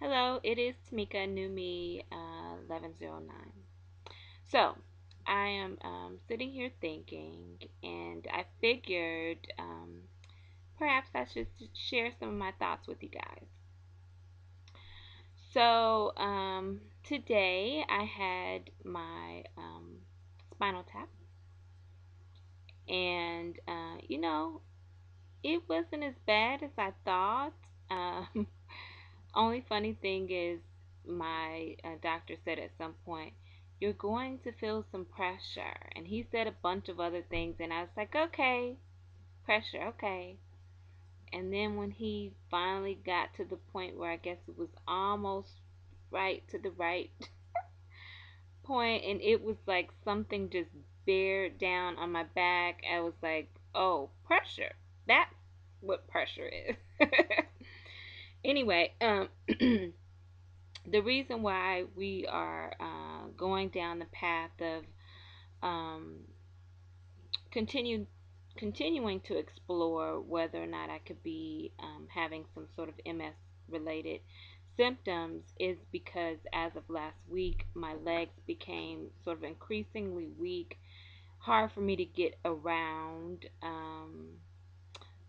Hello, it is Tamika, new me, 1109. So, I am sitting here thinking, and I figured perhaps I should share some of my thoughts with you guys. So, today I had my spinal tap, and it wasn't as bad as I thought. Um, Only funny thing is, my doctor said at some point, "You're going to feel some pressure." And he said a bunch of other things, and I was like, okay, pressure, okay. And then when he finally got to the point where I guess it was almost right to the right point, and it was like something just bared down on my back, I was like, oh, pressure. That's what pressure is. Anyway, the reason why we are going down the path of um, continue, continuing to explore whether or not I could be having some sort of MS related symptoms is because as of last week, my legs became sort of increasingly weak, hard for me to get around.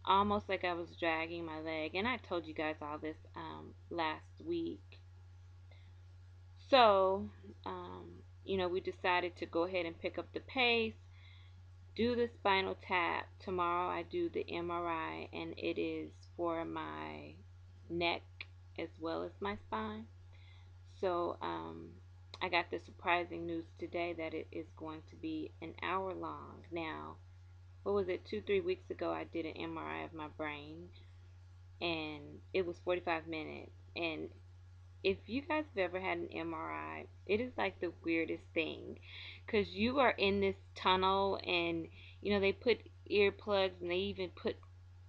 Almost like I was dragging my leg, and I told you guys all this last week. So, we decided to go ahead and pick up the pace, do the spinal tap. Tomorrow I do the MRI, and it is for my neck as well as my spine. So, I got the surprising news today that it is going to be an hour long. Now, what was it, 2, 3 weeks ago, I did an MRI of my brain, and it was 45 minutes. And if you guys have ever had an MRI, it is like the weirdest thing because you are in this tunnel, and they put earplugs, and they even put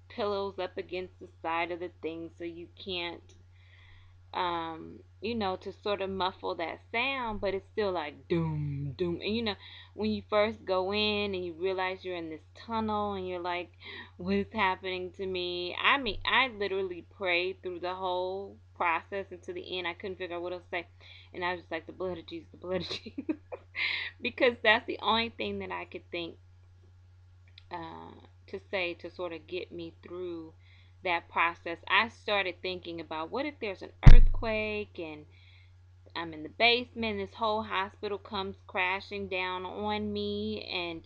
pillows up against the side of the thing so you can't to sort of muffle that sound, but it's still like doom, doom. And when you first go in and you realize you're in this tunnel and you're like, what is happening to me? I mean, I literally prayed through the whole process until the end. I couldn't figure out what else to say. And I was just like, the blood of Jesus, the blood of Jesus. Because that's the only thing that I could think to say to sort of get me through that process. I started thinking about, what if there's an earthquake and I'm in the basement, this whole hospital comes crashing down on me, and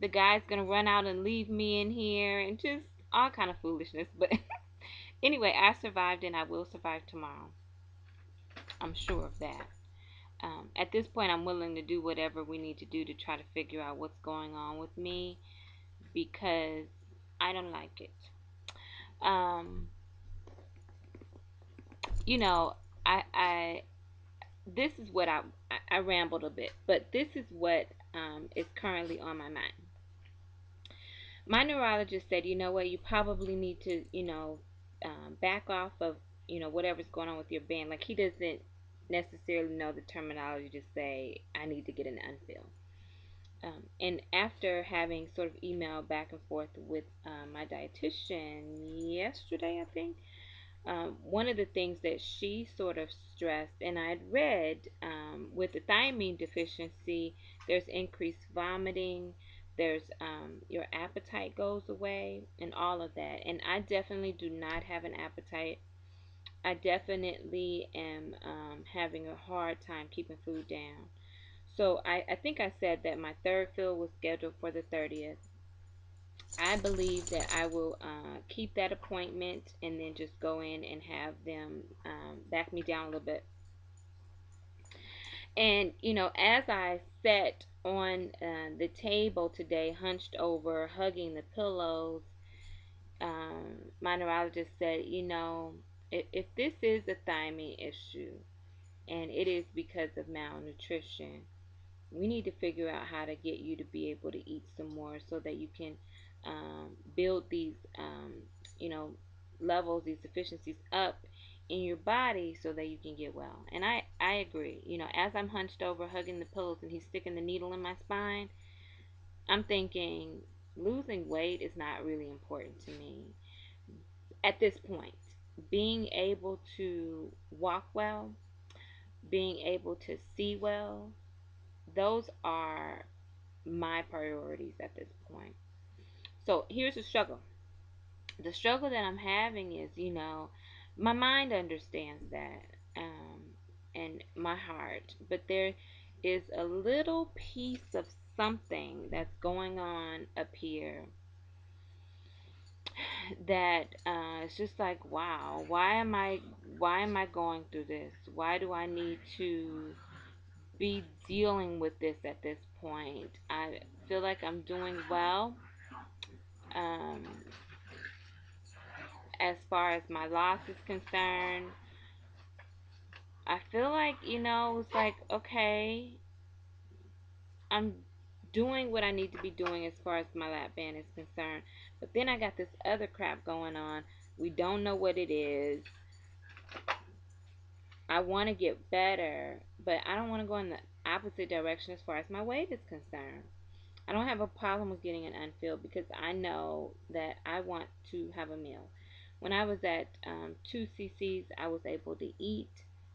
the guy's gonna run out and leave me in here, and just all kind of foolishness. But anyway, I survived, and I will survive tomorrow. I'm sure of that. At this point, I'm willing to do whatever we need to do to try to figure out what's going on with me, because I don't like it. Um, you know, I this is what I rambled a bit, but this is what is currently on my mind. My neurologist said, you know what, you probably need to, back off of, whatever's going on with your band. Like, he doesn't necessarily know the terminology to say, I need to get an unfill. And after having sort of emailed back and forth with my dietitian yesterday, I think, one of the things that she sort of stressed, and I had read, with the thiamine deficiency, there's increased vomiting, there's your appetite goes away, and all of that. And I definitely do not have an appetite. I definitely am having a hard time keeping food down. So I think I said that my third fill was scheduled for the 30th. I believe that I will keep that appointment and then just go in and have them back me down a little bit. And, as I sat on the table today, hunched over, hugging the pillows, my neurologist said, if this is a thiamine issue and it is because of malnutrition, we need to figure out how to get you to be able to eat some more so that you can build these, you know, levels, these deficiencies up in your body so that you can get well. And I agree. As I'm hunched over hugging the pillows and he's sticking the needle in my spine, I'm thinking losing weight is not really important to me at this point. being able to walk well, being able to see well, those are my priorities at this point. So here's the struggle. The struggle that I'm having is, my mind understands that, and my heart, but there is a little piece of something that's going on up here that it's just like, wow, why am I going through this? Why do I need to be dealing with this at this point? I feel like I'm doing well, um, as far as my loss is concerned. I feel like, it's like, okay, I'm doing what I need to be doing as far as my lap band is concerned. But then I got this other crap going on. We don't know what it is. I want to get better, but I don't want to go in the opposite direction as far as my weight is concerned. I don't have a problem with getting an unfilled because I know that I want to have a meal. When I was at 2 cc's, I was able to eat.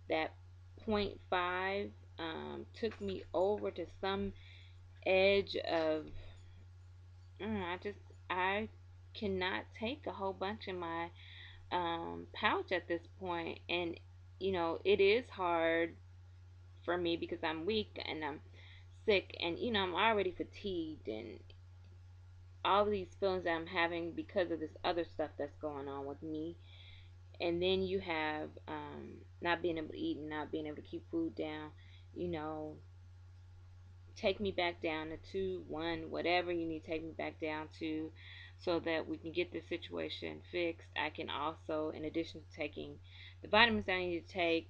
That point 0.5 took me over to some edge of, I cannot take a whole bunch in my pouch at this point. And, it is hard for me because I'm weak and I'm sick, and, I'm already fatigued, and all of these feelings that I'm having because of this other stuff that's going on with me. And then you have not being able to eat and not being able to keep food down. You know, take me back down to 2, 1, whatever you need to take me back down to, so that we can get this situation fixed. I can also, in addition to taking the vitamins I need to take,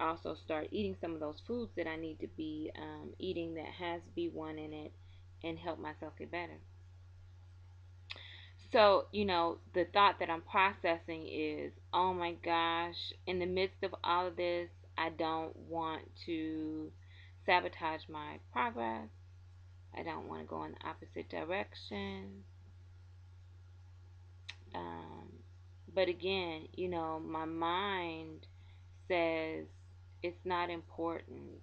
also start eating some of those foods that I need to be eating that has B1 in it, and help myself get better. So, the thought that I'm processing is, oh my gosh, in the midst of all of this, I don't want to sabotage my progress. I don't want to go in the opposite direction. Um, but again, my mind says it's not important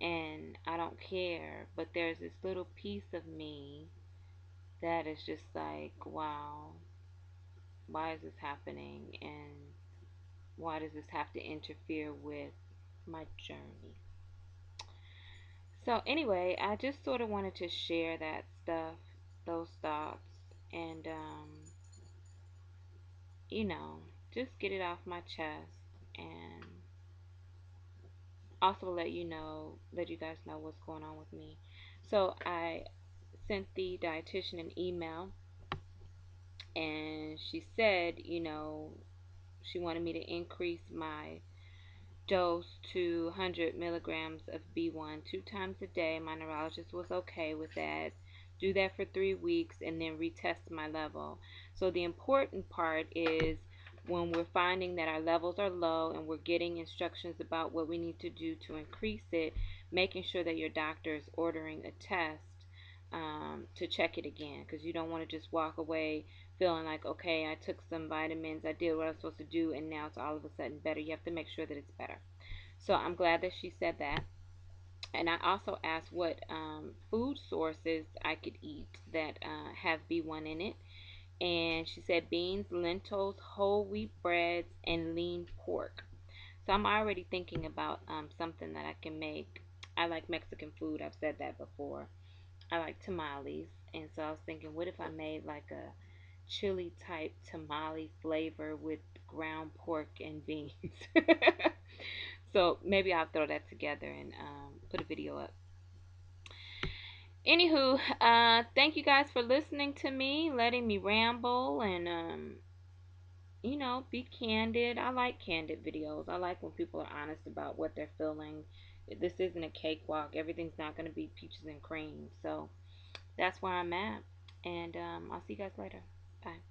and I don't care. But there's this little piece of me that is just like, wow, why is this happening? And why does this have to interfere with my journey? So, anyway, I just sort of wanted to share that stuff, those thoughts, and, you know, just get it off my chest, and also let you guys know what's going on with me. So, I sent the dietitian an email, and she said, she wanted me to increase my dose to 100 milligrams of B1 2 times a day. My neurologist was okay with that. Do that for 3 weeks and then retest my level. So the important part is when we're finding that our levels are low and we're getting instructions about what we need to do to increase it, making sure that your doctor is ordering a test to check it again, because you don't want to just walk away feeling like, okay, I took some vitamins, I did what I was supposed to do, and now it's all of a sudden better. You have to make sure that it's better. So I'm glad that she said that. And I also asked what food sources I could eat that have B1 in it. And she said beans, lentils, whole wheat breads, and lean pork. So I'm already thinking about something that I can make. I like Mexican food. I've said that before. I like tamales. And so I was thinking, what if I made like a chili type tamale flavor with ground pork and beans? So maybe I'll throw that together and put a video up. Anywho, thank you guys for listening to me, letting me ramble and, be candid. I like candid videos. I like when people are honest about what they're feeling. This isn't a cakewalk. Everything's not going to be peaches and cream. So that's where I'm at. And I'll see you guys later. Bye.